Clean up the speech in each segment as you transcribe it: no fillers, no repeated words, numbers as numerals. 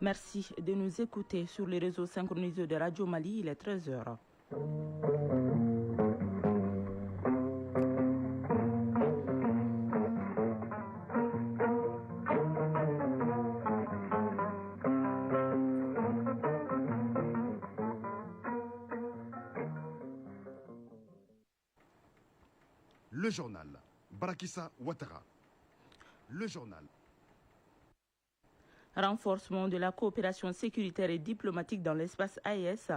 Merci de nous écouter sur les réseaux synchronisés de Radio Mali. Il est 13h. Le journal. Barakissa Ouattara. Le journal. Renforcement de la coopération sécuritaire et diplomatique dans l'espace AES.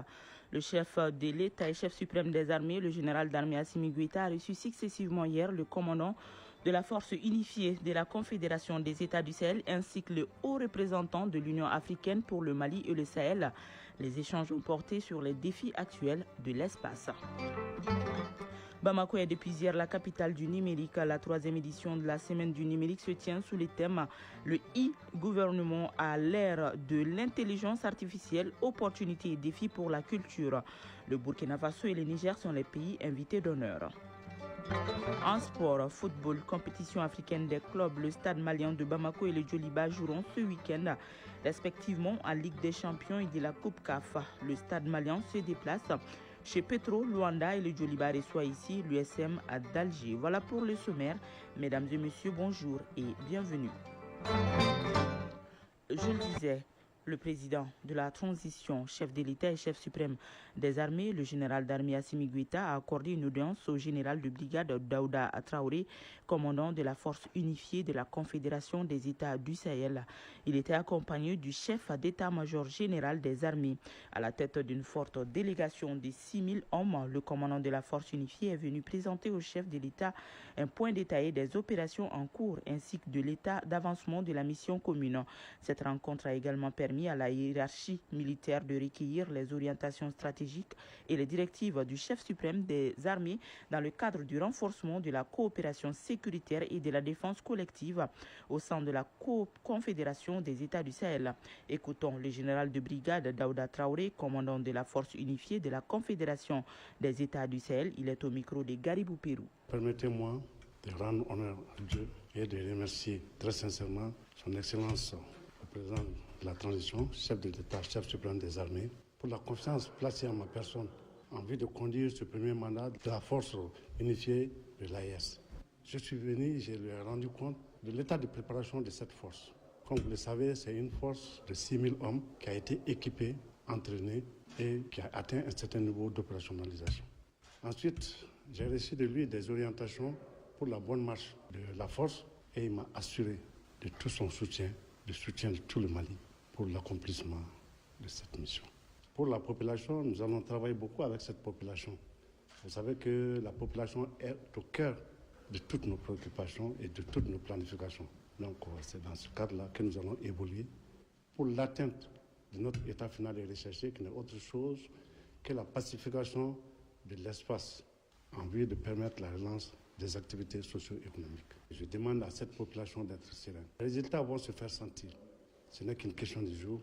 Le chef de l'État et chef suprême des armées, le général d'armée Assimi Goïta, a reçu successivement hier le commandant de la force unifiée de la Confédération des États du Sahel ainsi que le haut représentant de l'Union africaine pour le Mali et le Sahel. Les échanges ont porté sur les défis actuels de l'espace. Bamako est depuis hier la capitale du numérique. La 3e édition de la semaine du numérique se tient sous les thèmes le e-gouvernement à l'ère de l'intelligence artificielle, opportunités et défis pour la culture. Le Burkina Faso et le Niger sont les pays invités d'honneur. En sport, football, compétition africaine des clubs, le stade malien de Bamako et le Djoliba joueront ce week-end respectivement en Ligue des Champions et de la Coupe CAF. Le stade malien se déplace chez Petro, Luanda et le Djoliba reçoit ici l'USM d'Alger. Voilà pour le sommaire. Mesdames et messieurs, bonjour et bienvenue. Je le disais, le président de la transition, chef de l'État et chef suprême des armées, le général d'armée Assimi Goïta, a accordé une audience au général de brigade Daouda Traoré, commandant de la force unifiée de la Confédération des États du Sahel. Il était accompagné du chef d'état-major général des armées. À la tête d'une forte délégation de 6000 hommes, le commandant de la force unifiée est venu présenter au chef de l'État un point détaillé des opérations en cours ainsi que de l'état d'avancement de la mission commune. Cette rencontre a également permis à la hiérarchie militaire de recueillir les orientations stratégiques et les directives du chef suprême des armées dans le cadre du renforcement de la coopération sécuritaire et de la défense collective au sein de la Confédération des États du Sahel. Écoutons le général de brigade Daouda Traoré, commandant de la force unifiée de la Confédération des États du Sahel. Il est au micro de Garibou Pérou. Permettez-moi de rendre honneur à Dieu et de remercier très sincèrement son Excellence le président de la transition, chef de l'État, chef suprême des armées, pour la confiance placée en ma personne en vue de conduire ce premier mandat de la force unifiée de l'AES. Je suis venu, je lui ai rendu compte de l'état de préparation de cette force. Comme vous le savez, c'est une force de 6000 hommes qui a été équipée, entraînée et qui a atteint un certain niveau d'opérationnalisation. Ensuite, j'ai reçu de lui des orientations pour la bonne marche de la force et il m'a assuré de tout son soutien, le soutien de tout le Mali pour l'accomplissement de cette mission. Pour la population, nous allons travailler beaucoup avec cette population. Vous savez que la population est au cœur de toutes nos préoccupations et de toutes nos planifications. Donc c'est dans ce cadre-là que nous allons évoluer pour l'atteinte de notre état final et recherché, qui n'est autre chose que la pacification de l'espace en vue de permettre la relance des activités socio-économiques. Je demande à cette population d'être sereine. Les résultats vont se faire sentir. Ce n'est qu'une question de jour.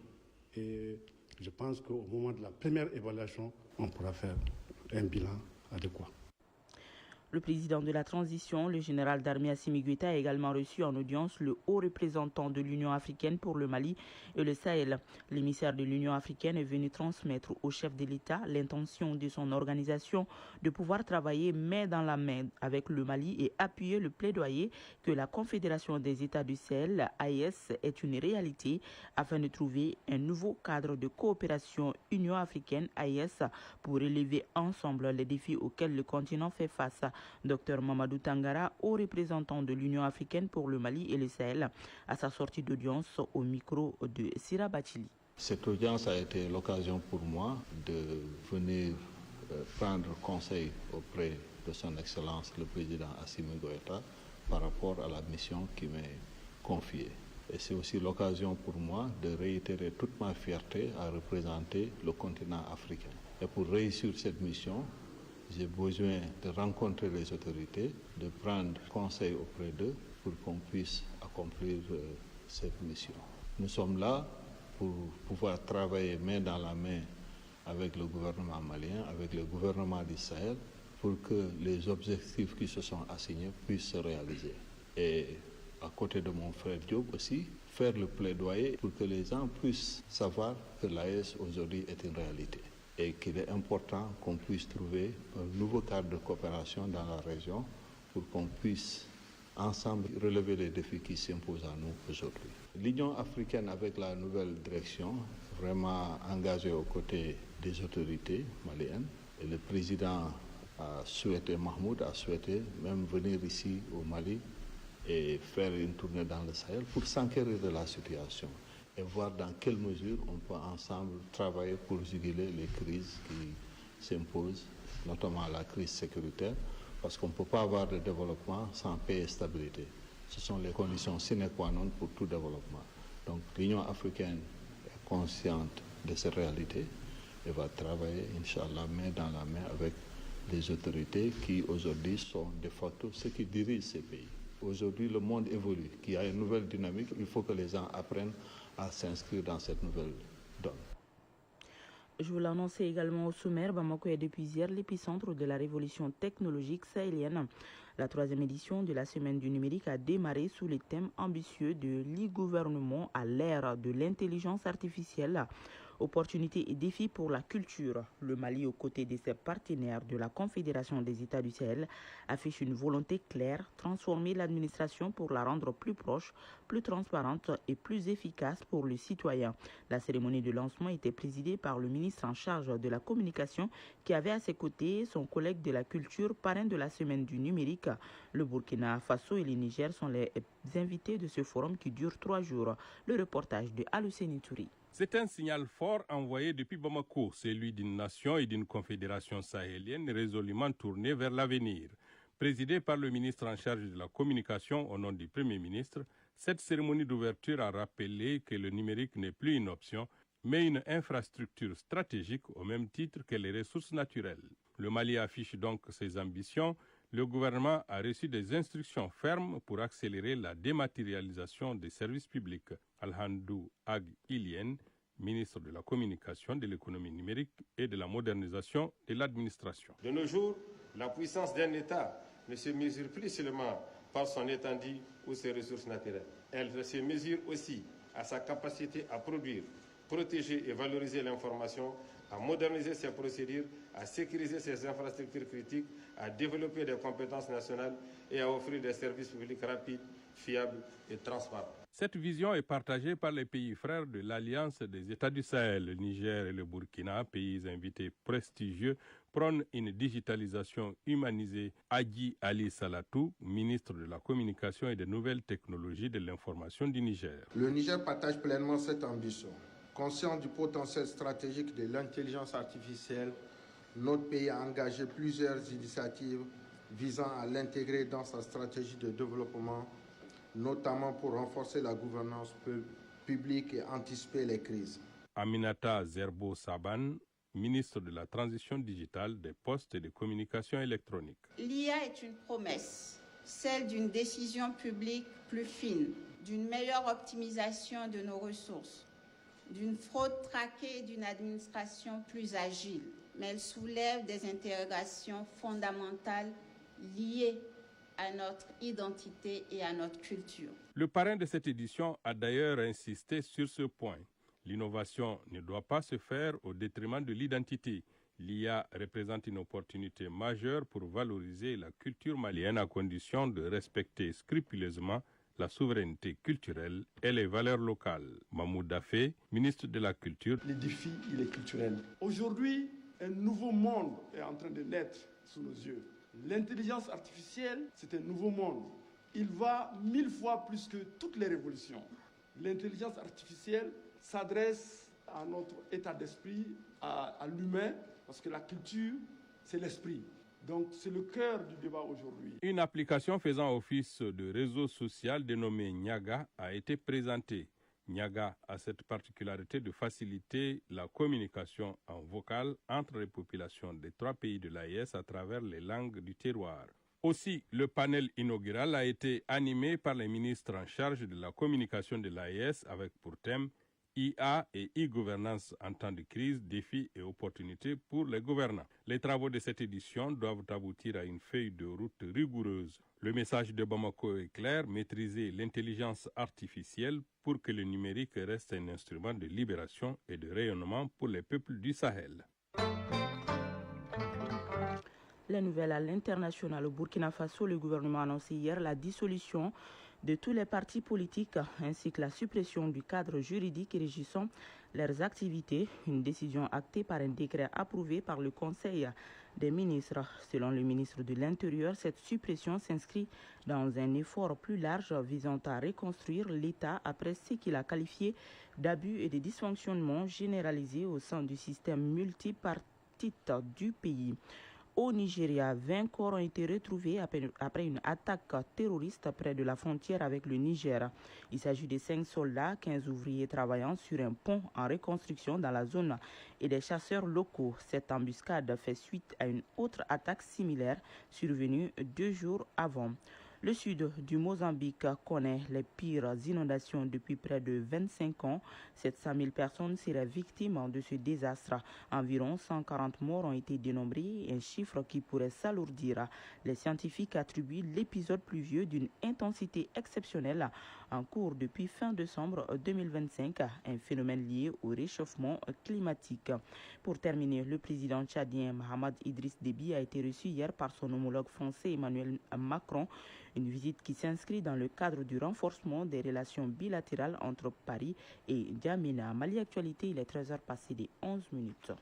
Et je pense qu'au moment de la première évaluation, on pourra faire un bilan adéquat. Le président de la transition, le général d'armée Assimi Goïta, a également reçu en audience le haut représentant de l'Union africaine pour le Mali et le Sahel. L'émissaire de l'Union africaine est venu transmettre au chef de l'État l'intention de son organisation de pouvoir travailler main dans la main avec le Mali et appuyer le plaidoyer que la Confédération des États du Sahel, AES, est une réalité afin de trouver un nouveau cadre de coopération Union africaine, AES, pour relever ensemble les défis auxquels le continent fait face. Dr Mamadou Tangara, haut représentant de l'Union africaine pour le Mali et le Sahel, à sa sortie d'audience au micro de Sira Bachili. Cette audience a été l'occasion pour moi de venir prendre conseil auprès de son Excellence le président Assimi Goïta par rapport à la mission qui m'est confiée. Et c'est aussi l'occasion pour moi de réitérer toute ma fierté à représenter le continent africain. Et pour réussir cette mission, j'ai besoin de rencontrer les autorités, de prendre conseil auprès d'eux pour qu'on puisse accomplir cette mission. Nous sommes là pour pouvoir travailler main dans la main avec le gouvernement malien, avec le gouvernement du Sahel, pour que les objectifs qui se sont assignés puissent se réaliser. Et à côté de mon frère Diop aussi, faire le plaidoyer pour que les gens puissent savoir que l'AES aujourd'hui est une réalité et qu'il est important qu'on puisse trouver un nouveau cadre de coopération dans la région pour qu'on puisse ensemble relever les défis qui s'imposent à nous aujourd'hui. L'Union africaine, avec la nouvelle direction, vraiment engagée aux côtés des autorités maliennes, et le président Mahmoud a souhaité même venir ici au Mali et faire une tournée dans le Sahel pour s'enquérir de la situation et voir dans quelle mesure on peut ensemble travailler pour juguler les crises qui s'imposent, notamment la crise sécuritaire, parce qu'on ne peut pas avoir de développement sans paix et stabilité. Ce sont les conditions sine qua non pour tout développement. Donc l'Union africaine est consciente de ces réalités et va travailler, Inch'Allah, main dans la main avec les autorités qui aujourd'hui sont de facto ceux qui dirigent ces pays. Aujourd'hui, le monde évolue, qu'il y a une nouvelle dynamique, il faut que les gens apprennent à s'inscrire dans cette nouvelle donne. Je vous l'annonçais également au sommaire, Bamako est depuis hier l'épicentre de la révolution technologique sahélienne. La 3e édition de la Semaine du numérique a démarré sous les thèmes ambitieux de l'e-gouvernement à l'ère de l'intelligence artificielle. Opportunités et défis pour la culture. Le Mali, aux côtés de ses partenaires de la Confédération des États du Sahel, affiche une volonté claire, transformer l'administration pour la rendre plus proche, plus transparente et plus efficace pour le citoyen. La cérémonie de lancement était présidée par le ministre en charge de la communication qui avait à ses côtés son collègue de la culture, parrain de la Semaine du numérique. Le Burkina Faso et le Niger sont les invités de ce forum qui dure 3 jours. Le reportage de Aluseni Touri. C'est un signal fort envoyé depuis Bamako, celui d'une nation et d'une confédération sahélienne résolument tournée vers l'avenir. Présidée par le ministre en charge de la communication au nom du Premier ministre, cette cérémonie d'ouverture a rappelé que le numérique n'est plus une option, mais une infrastructure stratégique au même titre que les ressources naturelles. Le Mali affiche donc ses ambitions. Le gouvernement a reçu des instructions fermes pour accélérer la dématérialisation des services publics. Alhandou Ag Ilien, ministre de la Communication, de l'économie numérique et de la modernisation de l'administration. De nos jours, la puissance d'un État ne se mesure plus seulement par son étendue ou ses ressources naturelles. Elle se mesure aussi à sa capacité à produire, protéger et valoriser l'information, à moderniser ses procédures, à sécuriser ses infrastructures critiques, à développer des compétences nationales et à offrir des services publics rapides, fiables et transparents. Cette vision est partagée par les pays frères de l'Alliance des États du Sahel. Le Niger et le Burkina, pays invités prestigieux, prônent une digitalisation humanisée. Agi Ali Salatou, ministre de la Communication et des Nouvelles Technologies de l'Information du Niger. Le Niger partage pleinement cette ambition. Conscient du potentiel stratégique de l'intelligence artificielle, notre pays a engagé plusieurs initiatives visant à l'intégrer dans sa stratégie de développement, notamment pour renforcer la gouvernance publique et anticiper les crises. Aminata Zerbo Saban, ministre de la Transition digitale, des Postes et des Communications électroniques. L'IA est une promesse, celle d'une décision publique plus fine, d'une meilleure optimisation de nos ressources, d'une fraude traquée et d'une administration plus agile. Mais elle soulève des interrogations fondamentales liées à notre identité et à notre culture. Le parrain de cette édition a d'ailleurs insisté sur ce point. L'innovation ne doit pas se faire au détriment de l'identité. L'IA représente une opportunité majeure pour valoriser la culture malienne à condition de respecter scrupuleusement la souveraineté culturelle et les valeurs locales. Mahmoud Dafé, ministre de la Culture. Le défi, il est culturel. Aujourd'hui, un nouveau monde est en train de naître sous nos yeux. L'intelligence artificielle, c'est un nouveau monde. Il va 1000 fois plus que toutes les révolutions. L'intelligence artificielle s'adresse à notre état d'esprit, à l'humain, parce que la culture, c'est l'esprit. Donc, c'est le cœur du débat aujourd'hui. Une application faisant office de réseau social dénommée Niaga a été présentée. Niaga a cette particularité de faciliter la communication en vocal entre les populations des 3 pays de l'AES à travers les langues du terroir. Aussi, le panel inaugural a été animé par les ministres en charge de la communication de l'AES avec pour thème IA et e-gouvernance en temps de crise, défis et opportunités pour les gouvernants. Les travaux de cette édition doivent aboutir à une feuille de route rigoureuse. Le message de Bamako est clair, maîtriser l'intelligence artificielle pour que le numérique reste un instrument de libération et de rayonnement pour les peuples du Sahel. Les nouvelles à l'international. Au Burkina Faso, le gouvernement a annoncé hier la dissolution de tous les partis politiques ainsi que la suppression du cadre juridique régissant leurs activités, une décision actée par un décret approuvé par le Conseil des ministres. Selon le ministre de l'Intérieur, cette suppression s'inscrit dans un effort plus large visant à reconstruire l'État après ce qu'il a qualifié d'abus et de dysfonctionnements généralisés au sein du système multipartite du pays. Au Nigeria, 20 corps ont été retrouvés après une attaque terroriste près de la frontière avec le Niger. Il s'agit de 5 soldats, 15 ouvriers travaillant sur un pont en reconstruction dans la zone et des chasseurs locaux. Cette embuscade fait suite à une autre attaque similaire survenue 2 jours avant. Le sud du Mozambique connaît les pires inondations depuis près de 25 ans. 700 000 personnes seraient victimes de ce désastre. Environ 140 morts ont été dénombrés, un chiffre qui pourrait s'alourdir. Les scientifiques attribuent l'épisode pluvieux d'une intensité exceptionnelle en cours depuis fin décembre 2025, un phénomène lié au réchauffement climatique. Pour terminer, le président tchadien Mahamat Idriss Déby a été reçu hier par son homologue français Emmanuel Macron. Une visite qui s'inscrit dans le cadre du renforcement des relations bilatérales entre Paris et N'Djamena. Mali Actualité, il est 13h passé des 11 minutes.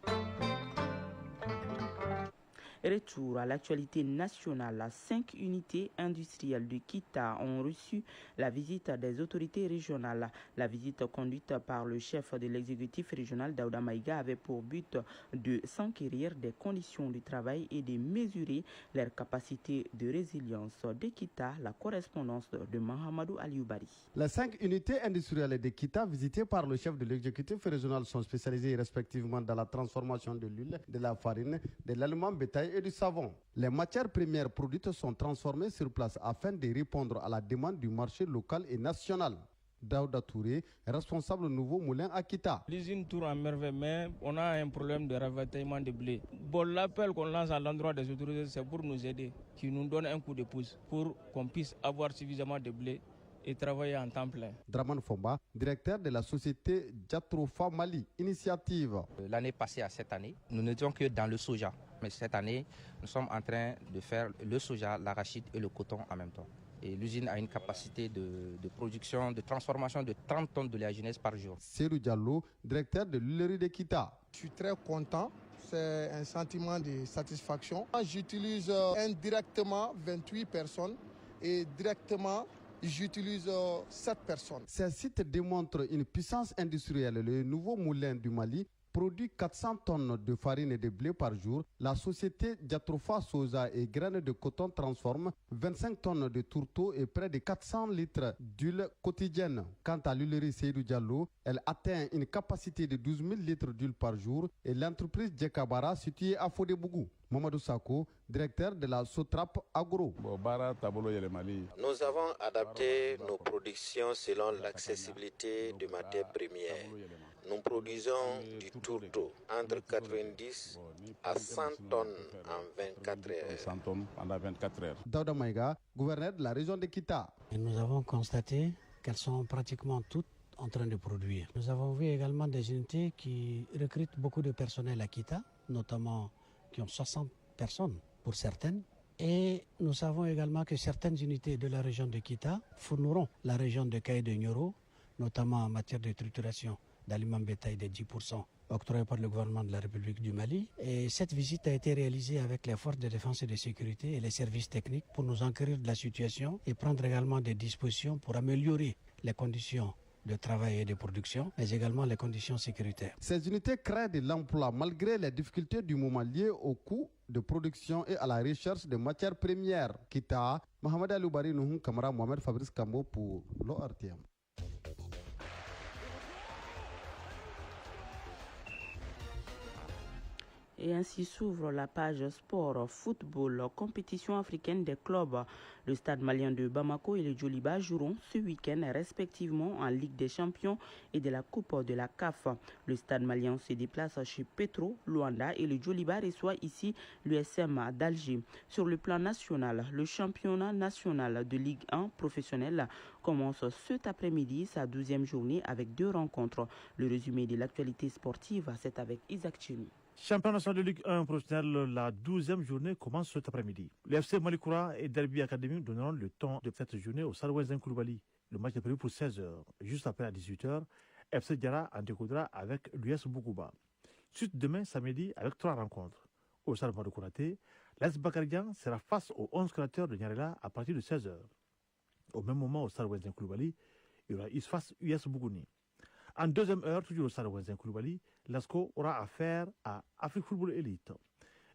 Retour à l'actualité nationale. 5 unités industrielles de Kita ont reçu la visite des autorités régionales. La visite conduite par le chef de l'exécutif régional Daouda Maïga avait pour but de s'enquérir des conditions de travail et de mesurer leur capacité de résilience. De Kita, la correspondance de Mahamadou Alioubari. Les 5 unités industrielles de Kita visitées par le chef de l'exécutif régional sont spécialisées respectivement dans la transformation de l'huile, de la farine, de l'aliment bétail et du savon. Les matières premières produites sont transformées sur place afin de répondre à la demande du marché local et national. Daouda Touré, responsable nouveau moulin à Kita. L'usine tourne en merveille, mais on a un problème de ravitaillement de blé. Bon, l'appel qu'on lance à l'endroit des autorités, c'est pour nous aider, qui nous donnent un coup de pouce pour qu'on puisse avoir suffisamment de blé et travailler en temps plein. Draman Fomba, directeur de la société Jatrofa Mali, initiative. L'année passée à cette année, nous n'étions que dans le soja. Mais cette année, nous sommes en train de faire le soja, l'arachide et le coton en même temps. Et l'usine a une capacité de production, de transformation de 30 tonnes de léagineuses par jour. Serou Diallo, directeur de l'huilerie de Kita. Je suis très content. C'est un sentiment de satisfaction. J'utilise indirectement 28 personnes et directement j'utilise 7 personnes. Ces sites démontrent une puissance industrielle. Le nouveau moulin du Mali produit 400 tonnes de farine et de blé par jour. La société Jatrofa Soja et graines de coton transforme 25 tonnes de tourteaux et près de 400 litres d'huile quotidienne. Quant à l'huilerie Seydou Diallo, elle atteint une capacité de 12 000 litres d'huile par jour et l'entreprise Djekabara située à Fodebougou. Mamadou Sako, directeur de la Sotrap Agro. Nous avons adapté nos productions selon l'accessibilité de matières premières. Nous produisons du tourteau entre 90 à 100 tonnes en 24 heures. Daouda Maïga, gouverneur de la région de Kita. Et nous avons constaté qu'elles sont pratiquement toutes en train de produire. Nous avons vu également des unités qui recrutent beaucoup de personnel à Kita, notamment qui ont 60 personnes pour certaines. Et nous savons également que certaines unités de la région de Kita fourniront la région de Kaï de Nioro, notamment en matière de trituration d'aliments bétail de 10% octroyés par le gouvernement de la République du Mali. Et cette visite a été réalisée avec les forces de défense et de sécurité et les services techniques pour nous enquérir de la situation et prendre également des dispositions pour améliorer les conditions de travail et de production, mais également les conditions sécuritaires. Ces unités créent de l'emploi malgré les difficultés du moment liées au coût de production et à la recherche de matières premières. Kita, Mohamed Aloubari Nouhou Kamara, Mohamed Fabrice Kambo pour l'ORTM. Et ainsi s'ouvre la page sport, football, compétition africaine des clubs. Le Stade malien de Bamako et le Djoliba joueront ce week-end respectivement en Ligue des champions et de la Coupe de la CAF. Le Stade malien se déplace chez Petro Luanda et le Djoliba reçoit ici l'USM d'Alger. Sur le plan national, le championnat national de Ligue 1 professionnel commence cet après-midi sa 12e journée avec 2 rencontres. Le résumé de l'actualité sportive, c'est avec Isaac Chimi. Championnat national de Ligue 1 professionnel, la 12e journée commence cet après-midi. Le FC Malikoura et Derby Academy donneront le temps de cette journée au Sarouenzen Koulibaly. Le match est prévu pour 16h. Juste après à 18h, FC Diara en découdra avec l'US Bougouba. Suite demain samedi avec 3 rencontres. Au Stade de Konaté, l'AS Bakarian sera face aux 11 créateurs de Nyarela à partir de 16h. Au même moment au Sarouenzen Koulibaly, il y aura face US Bougouni. En deuxième heure, toujours au Stade Wenzen Koulibaly, l'ASCO aura affaire à Afrique Football Elite.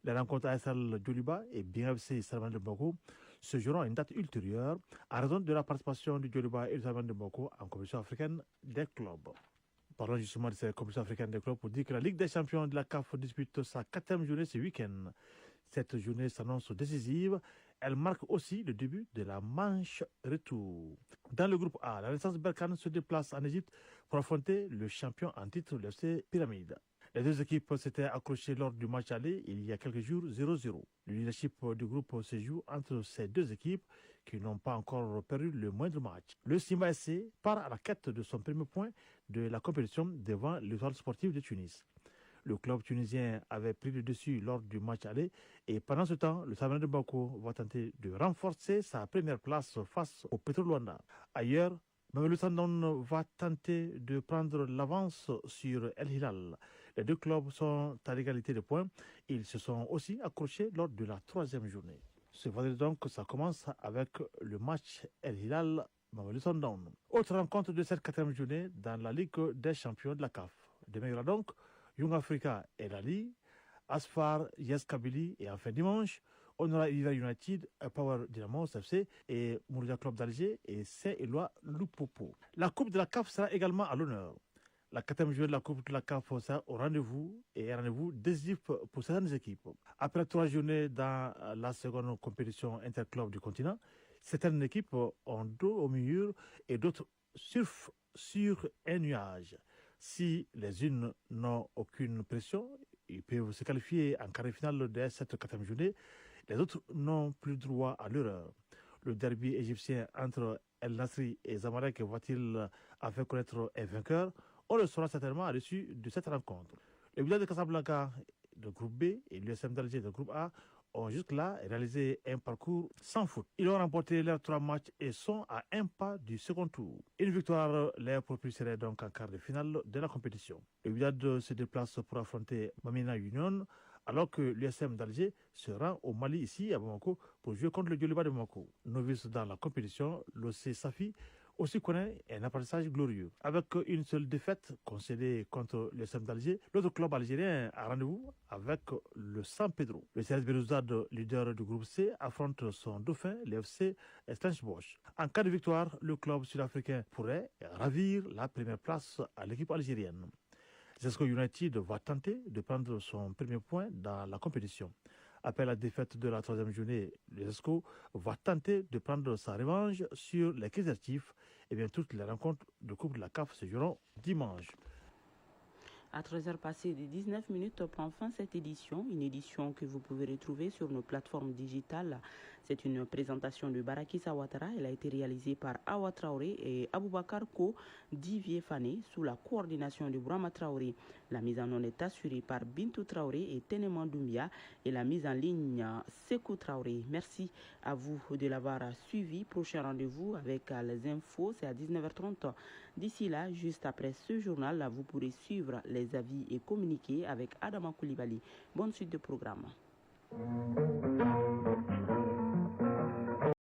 Les rencontres ASL Djoliba et BFC Salman de Boko se joueront à une date ultérieure à raison de la participation du Djoliba et du Salman de Boko en compétition africaine des clubs. Parlons justement de cette compétition africaine des clubs pour dire que la Ligue des champions de la CAF dispute sa 4e journée ce week-end. Cette journée s'annonce décisive. Elle marque aussi le début de la manche retour. Dans le groupe A, la Renaissance Berkane se déplace en Égypte pour affronter le champion en titre, le FC Pyramide. Les deux équipes s'étaient accrochées lors du match aller il y a quelques jours 0-0. Le leadership du groupe se joue entre ces deux équipes qui n'ont pas encore perdu le moindre match. Le Simba SC part à la quête de son premier point de la compétition devant l'Étoile sportive de Tunis. Le club tunisien avait pris le dessus lors du match aller et pendant ce temps, le Salman de Bako va tenter de renforcer sa première place face au Petro Luanda. Ailleurs, Mamelou Sandon va tenter de prendre l'avance sur El Hilal. Les deux clubs sont à l'égalité de points. Ils se sont aussi accrochés lors de la 3e journée. Ce vendredi donc, ça commence avec le match El Hilal Mamelou Sandon. Autre rencontre de cette 4e journée dans la Ligue des champions de la CAF. Demain, il y aura donc Young Africa et Lali, Asfar, Yes Kabylie et enfin dimanche, on aura River United, Power Dynamo FC et Mouroudia Club d'Alger et Saint-Éloi Lupopo. La Coupe de la CAF sera également à l'honneur. La 4e journée de la Coupe de la CAF sera au rendez-vous et un rendez-vous décisif pour certaines équipes. Après 3 journées dans la seconde compétition interclub du continent, certaines équipes ont dos au mur et d'autres surfent sur un nuage. Si les unes n'ont aucune pression, ils peuvent se qualifier en quart de finale de cette 4e journée. Les autres n'ont plus droit à l'erreur. Le derby égyptien entre El Nasri et Zamalek va-t-il enfin connaître un vainqueur? On le saura certainement à l'issue de cette rencontre. Le Wydad de Casablanca de groupe B et l'USM d'Alger de groupe A ont jusque-là réalisé un parcours sans faute. Ils ont remporté leurs 3 matchs et sont à un pas du second tour. Une victoire les propulserait donc en quart de finale de la compétition. Le Wydad se déplace pour affronter Mamina Union, alors que l'USM d'Alger se rend au Mali ici à Bamako pour jouer contre le Djoliba de Bamako. Novice dans la compétition, l'OC Safi aussi connaît un apprentissage glorieux. Avec une seule défaite concédée contre le l'USM d'Alger, l'autre club algérien a rendez-vous avec le San Pedro. Le CRS Belouizdad, leader du groupe C, affronte son dauphin, le FC Stellenbosch. En cas de victoire, le club sud-africain pourrait ravir la première place à l'équipe algérienne. Zesco United va tenter de prendre son premier point dans la compétition. Après la défaite de la 3e journée, le Zesco va tenter de prendre sa revanche sur les Kaiserchiefs. Et bien toutes les rencontres de Coupe de la CAF se joueront dimanche. À 13h passées de 19 minutes prend fin cette édition, une édition que vous pouvez retrouver sur nos plateformes digitales. C'est une présentation de Barakissa Ouattara. Elle a été réalisée par Awa Traoré et Aboubakar Ko Divier Fané sous la coordination de Brahma Traoré. La mise en onde est assurée par Bintou Traoré et Teneman Doumbia et la mise en ligne Sekou Traoré. Merci à vous de l'avoir suivi. Prochain rendez-vous avec les infos, c'est à 19h30. D'ici là, juste après ce journal, vous pourrez suivre les avis et communiquer avec Adama Koulibaly. Bonne suite de programme.